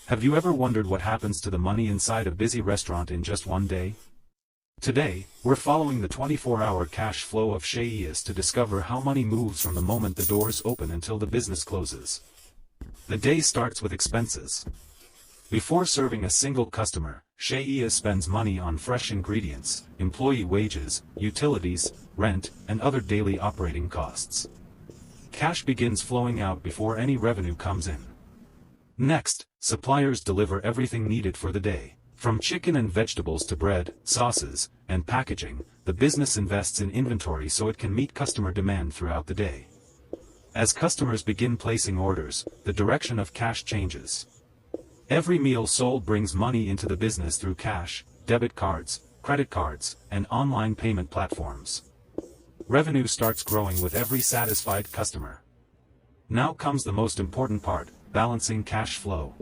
Have you ever wondered what happens to the money inside a busy restaurant in just one day? Today, we're following the 24-hour cash flow of Chezious to discover how money moves from the moment the doors open until the business closes. The day starts with expenses. Before serving a single customer, Chezious spends money on fresh ingredients, employee wages, utilities, rent, and other daily operating costs. Cash begins flowing out before any revenue comes in. Next, suppliers deliver everything needed for the day. From chicken and vegetables to bread, sauces, and packaging, the business invests in inventory so it can meet customer demand throughout the day. As customers begin placing orders, the direction of cash changes. Every meal sold brings money into the business through cash, debit cards, credit cards, and online payment platforms. Revenue starts growing with every satisfied customer. Now comes the most important part: balancing cash flow.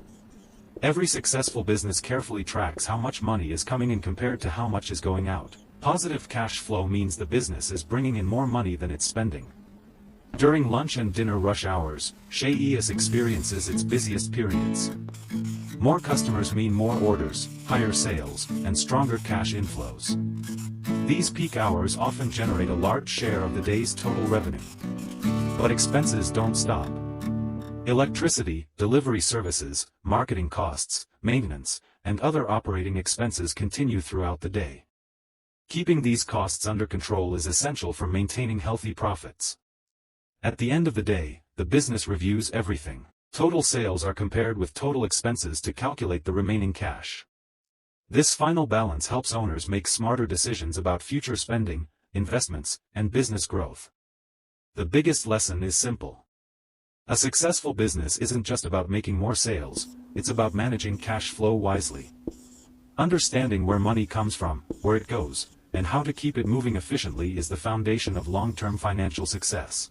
Every successful business carefully tracks how much money is coming in compared to how much is going out. Positive cash flow means the business is bringing in more money than it's spending. During lunch and dinner rush hours, Chezious experiences its busiest periods. More customers mean more orders, higher sales, and stronger cash inflows. These peak hours often generate a large share of the day's total revenue. But expenses don't stop. Electricity, delivery services, marketing costs, maintenance, and other operating expenses continue throughout the day. Keeping these costs under control is essential for maintaining healthy profits. At the end of the day, the business reviews everything. Total sales are compared with total expenses to calculate the remaining cash. This final balance helps owners make smarter decisions about future spending, investments, and business growth. The biggest lesson is simple. A successful business isn't just about making more sales, it's about managing cash flow wisely. Understanding where money comes from, where it goes, and how to keep it moving efficiently is the foundation of long-term financial success.